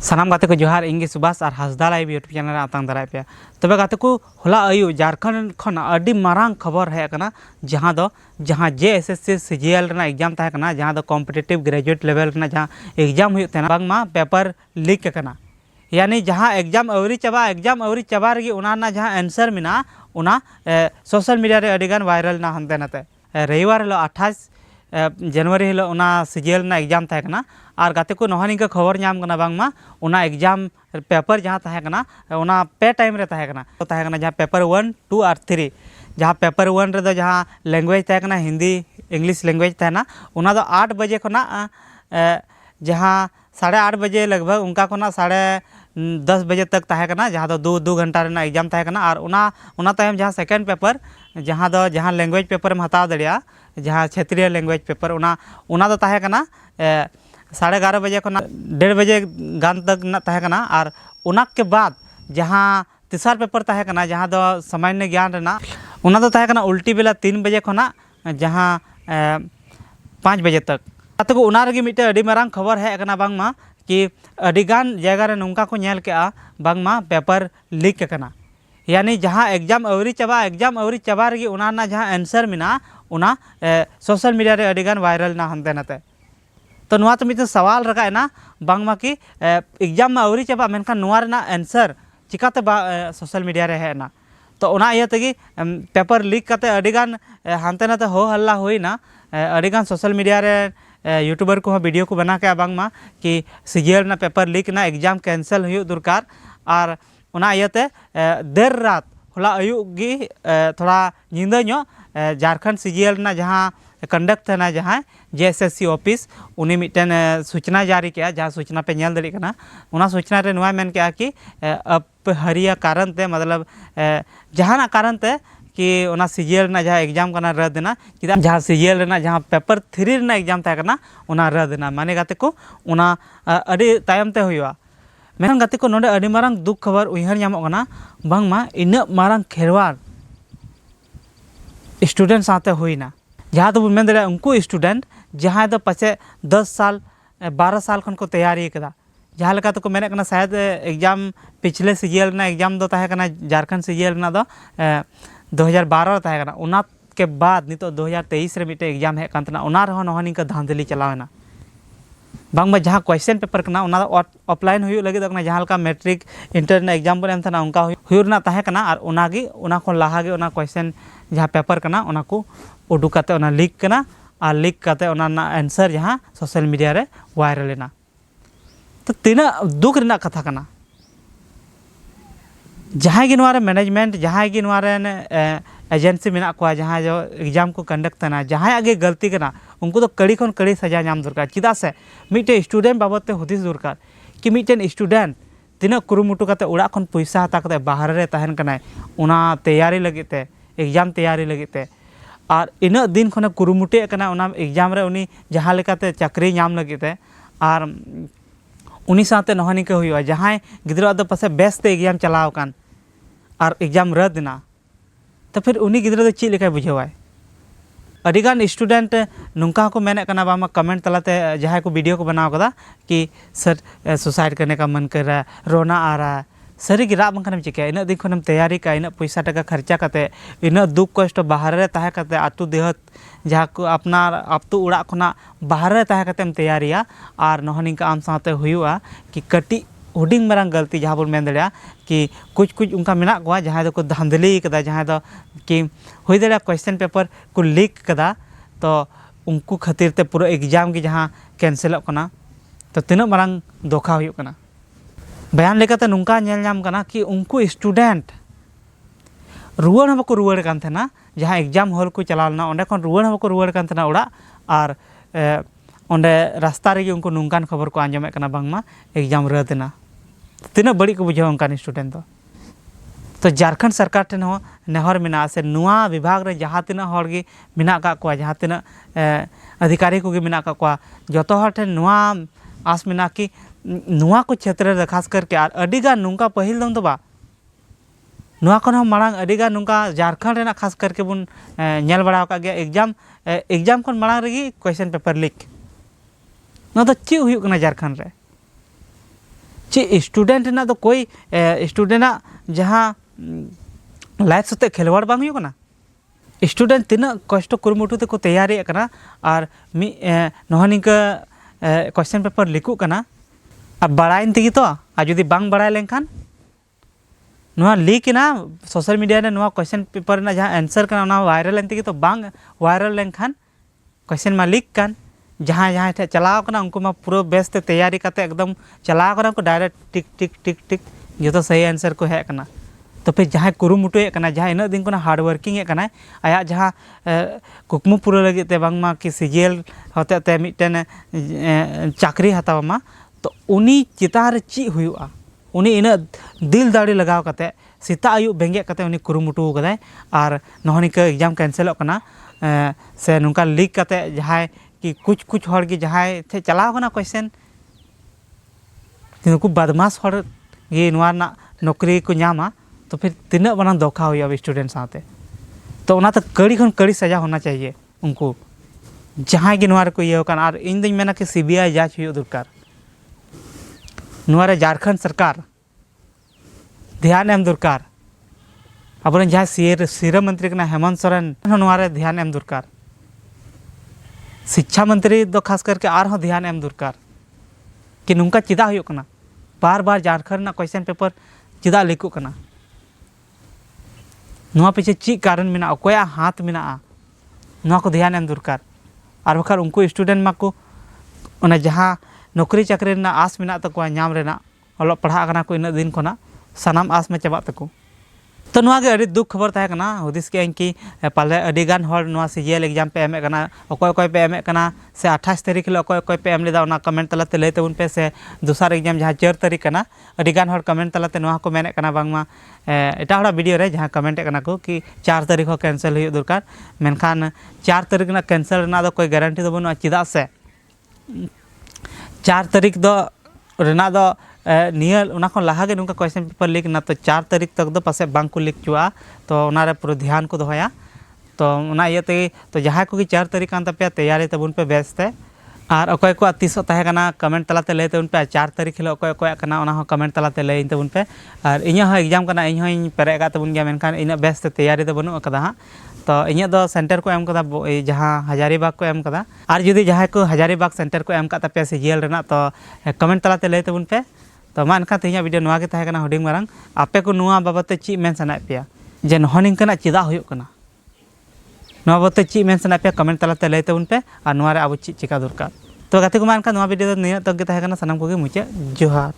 सानाम गाते को जोहार इंगे सुभाष और हासदा लाइव यूट्यूब चैनल आतंग दाराय पे तबे गाते को होला आयु झारखंड खन अडी मारांग खबर है कना जहां JSSC CGL रना एग्जाम ताहे कना जहां कॉम्पिटिटिव ग्रेजुएट लेवल रना जहां एग्जाम हुई तेना बांगमा पेपर लीक कना यानी जहां एग्जाम अवरी चाबा रगी उना जहां आंसर मिना उना सोशल मीडिया रे अडिगान वायरल ना हनते नाते रविवार हिलो 28 जनवरी हिलो उना CGL ना एग्जाम ताहे कना और गाते को नहानी का खबर नाम कना बांगमा उना एग्जाम पेपर जहां ताहे कना उना पे टाइम रे ताहे कना जहां पेपर 1, 2 और 3 जहां पेपर 1 रे दो जहां लैंग्वेज ताहे कना हिंदी इंग्लिश लैंग्वेज ताहे ना उना दो 8 बजे खना जहां 8:30 बजे लगभग उनका खना 10:30 बजे तक ताहे कना जहां दो 2 घंटा रेना एग्जाम ताहे कना और उना तायम जहां सेकेंड पेपर जहां लैंग्वेज पेपर में हताव दड़िया जहां क्षेत्रीय लैंग्वेज पेपर उना दो ताहे कना 11:30 बजे खना 1:30 बजे गान तक ना ताहे कना और उना के बाद जहां तीसरा पेपर ताहे कना जहां दो सामान्य ज्ञान रेना उना दो ताहे कना उल्टी बेला 3 बजे खना जहां 5 बजे तक तो उना रगी मिटे अडी मारांग खबर है कना बांगमा कि अडिगान जगह रे नोंका को नेल केआ बांगमा पेपर लीक कना यानी जहां एग्जाम अवरी चाबा रगी उना ना जहां आंसर मिना उना सोशल मीडिया रे अडिगान वायरल ना हनते नाते तो नुआ तो मिटे सवाल रखा है ना बांगमा कि एग्जाम में अवरी चाबा मेनखान नुआ रेना आंसर चिकाते सोशल मीडिया रे है ना तो उना इया तगी पेपर लीक काते अडिगान हानते नाते हो हल्ला होइना अडिगान सोशल मीडिया रे यूट्यूबर को वीडियो को बना के बांगमा कि CGL ना पेपर लीक ना एग्जाम कैंसल हुई दरकार और उना इयाते देर रात होला अयुगी थोड़ा निंदा नो झारखंड CGL ना जहां कंडक्ट ना जहां JSSC ऑफिस उनी मिटन सूचना जारी किया जहां सूचना पे नेल दड़ी कना उना सूचना रे नुआ मेन किया कि अपहरिया कारण ते मतलब जहां कारण ते कि उना CGL ना जहां एग्जाम कना रद्द ना कि जहां CGL ना जहां पेपर 3 ना एग्जाम ताहे कना उना रद्द ना माने गाते को उना अडी तायम ते हुआ मेन गाते को नोडे अडी मारांग दुख खबर उइहर नामो कना बांगमा इना मारांग खेरवार स्टूडेंट साथे हुईना जहां तो मेन दरे उनको स्टूडेंट जहां दो पचे 10 साल 12 साल खन को तैयारी कदा जहां लगा तो को मेने कना शायद एग्जाम पिछले CGL ना एग्जाम दो ताहे कना झारखंड CGL ना दो 2012 ताहे कना उना के बाद नितो 2023 रे मिटे एग्जाम है कांतना उना रहो नहनी का धांधली चलावेना बांगमा जहां क्वेश्चन पेपर कना उना ऑफलाइन हुई लगे दकना जहां का मैट्रिक इंटर ना एग्जाम बन एमथना उनका हुई ताहे कना और उनागी उना को लाहागे उना क्वेश्चन जहां पेपर कना उना को उडुक काते उना लीक कना और लीक काते उना ना आंसर जहां सोशल मीडिया रे वायरल लेना तो तीना दुख रेना कथा कना जहां गी नवारे मैनेजमेंट जहां गी नवारे एजेंसी मेना को जहां जो एग्जाम को कंडक्ट तना जहां आगे गलती कना उनको तो कड़ी खन कड़ी सजा नाम दरकार चिदा से मिटे स्टूडेंट बाबत हुदिस दरकार कि मिटेन स्टूडेंट तीना कुरुमुटु काते उड़ा खन पैसा हता काते बाहर रे तहन कना उना तैयारी लगी ते एग्जाम तैयारी लगी ते और इन दिन खन कुरुमुटे कना उना एग्जाम रे उनी जहां लेकाते चाकरी नाम लगी ते और उनी साथे नहनी के हुआ जहां गिद्रा दो पासे बेस्ते एग्जाम चलाव कान और एग्जाम रद्द ना तो फिर उनी गिद्रा दो ची लेका बुझावाय अडिगान स्टूडेंट नुंका को मेने कना बामा कमेंट तलाते जहां को वीडियो को बनाव कदा कि सर सुसाइड करने का मन कर रहा है रोना आ रहा है सरी गिरा बंखन चिका इन दिन खनम तैयारी का इन पैसा टका खर्चा करते इन दुख कष्ट बाहर रे ताहे करते आतु देहत जहां को अपना आतु उड़ा खना बाहर रे ताहे करते तैयारिया और नहनी का आम साथे हुआ कि कटी हुडिंग मारांग गलती जहां बोल मेन दड़िया कि कुछ उनका मेना को जहां को धांधली कदा जहां दो कि हुई दड़िया क्वेश्चन पेपर को लीक कदा तो उनको खातिर ते पूरा एग्जाम की जहां कैंसिलक कना तो तीना मारांग धोखा हुई कना बयान लेकाते नुंका नेल नाम कना कि उनको स्टूडेंट रुवाड़ हम को रुवाड़ कान थेना जहां एग्जाम हॉल को चलावना ओंडे खन रुवाड़ हम को रुवाड़ कान थेना उड़ा और ओंडे रास्ता रे उनको नुंकान खबर को आंजमे कना बांगमा एग्जाम रद्दना तीना बड़ी को बुझाव उनका स्टूडेंट तो झारखंड सरकार ठेन हो नेहर मेना से नुआ विभाग रे जहां तीना हर गे मेना का को जहां तीना अधिकारी को गे मेना का को जतो हर ठेन नुआ आस मेना कि नुआ को क्षेत्र रे खास करके और अडिगा नुंका पहिल दम तो बा नुआ खन हम मांग अडिगा नुंका झारखंड रेना खास करके बुन नेल बड़ा का गया एग्जाम खन मांग रेगी क्वेश्चन पेपर लीक ना तो ची हुई कना झारखंड रे चे स्टूडेंट ना तो कोई स्टूडेंट जहाँ लाइफ सते खेलवाड़ बांग हुई ना स्टूडेंट तीना कष्ट कुरुमुटु ते को तैयारी करना और मी नोहा निका क्वेश्चन पेपर लिखू करना अब बड़ाइन तेगी तो आ जुदी बांग बड़ाय लेनखान नोहा लीक ना सोशल मीडिया ने नोहा क्वेश्चन पेपर ना जहाँ आंसर करना ना वायरल एन तेगी तो बांग वायरल लेनखान क्वेश्चन मा लीक कान जहाँ जहाँ ठे चलाव करना उनको मा पूरा बेस ते तैयारी करते एकदम चलाव करना को डायरेक्ट टिक टिक टिक टिक जो तो सही आंसर को है करना तो फिर जहाँ कुरुमुटुए करना जहाँ इन दिन को हार्ड वर्किंग करना आया जहाँ कुकमु पूरा लगे ते बांगमा कि सीजीएल होते ते मिटन चाकरी हतावमा तो उनी चितार ची हुआ उनी इन दिल दाड़ी लगाव कते सीता आयु बेंगे कते उनी कुरुमुटु कदाय और नहनिक एग्जाम कैंसिल करना से नुका लीक कते जहाँ कि कुछ कुछ हर की जहाँ थे चलाव करना क्वेश्चन को बदमाश हर ये नवाना नौकरी को नामा तो फिर तीना बना धोखा हुआ स्टूडेंट साथे तो उना तो कड़ी खन कड़ी सजा होना चाहिए उनको जहाँ की नवार को ये और इन दिन मेना कि सीबीआई जांच हुई दरकार नवारे झारखंड सरकार ध्यान एम दरकार अब जहाँ सीरम मंत्री कना हेमंत सोरेन नवारे ध्यान एम दरकार शिक्षा मंत्री दो खास करके आर ध्यान एम दरकार कि नुका चिदा हुई कना बार बार झारखंड क्वेश्चन पेपर चिदा लिखू कना नवा पीछे ची कारण मेना अकोया हाथ मेना नवा को ध्यान एम दरकार और बखार उनको स्टूडेंट माको उन्हें जहाँ नौकरी चाकरी ना आस मेना तको नाम रेना ऑलोग पढ़ा करना को इन दिन कोना सानाम आस में चाबा तको तो नवा के अड़ी दुख खबर ताहे कना हुदिस के कि पाले अड़ी गान हर नवा सीजीएल एग्जाम पे एम कना अकोय अकोय पे एम कना से 28 तारीख ले अकोय अकोय पे एम लेदा उना कमेंट तलाते लैते उन पे से दूसरा एग्जाम जहाँ 4 तारीख कना अड़ी गान हर कमेंट तलाते नवा को मेने कना बांगमा एटा हड़ा वीडियो रे जहाँ कमेंट कना को कि 4 तारीख हो कैंसिल हुई दरकार मेनखान 4 तारीख ना कैंसिल ना दो कोई गारंटी दो बनुआ चिदा से 4 तारीख दो रेना दो नियल उना को लहा के नुका क्वेश्चन पेपर लीक ना तो 4 तारीख तक दो पासे बांग को लीक चुआ तो उनारे पूरा ध्यान को दोया तो उना इयते तो जहाँ को 4 तारीख कान तपे तैयारी तबुन पे बेसते और अकोय को 30 ताहे कना कमेंट तलाते लैते उन पे 4 तारीख हिलो अकोय अकोय कना उना हो कमेंट तलाते लैइन तबुन पे और इኛ हो एग्जाम कना इन होई पेरे का तबुन गया मेनखान इन बेसते तैयारी दो बनु कदा हा तो इन दो सेंटर को एम कदा जहाँ हजारीबाग को एम कदा और जुदी जहाँ को हजारीबाग सेंटर को एम का तपे सीजीएल रेना तो कमेंट तलाते लैते उन पे तो मा एनखान तेज वीडियो नवा के ताहे कना हुडिंग मारंग आपे को नुआ बाबते ची मेन सना पे जे नहनिंग कना चिदा हुयुक कना नवा बाबते ची मेन सना पे कमेंट तलाते लैते उन पे और नवा रे अब ची चिका दरकार तो गाते को मा एनखान नवा वीडियो निया तक के ताहे कना सनम को मुचे जोहार।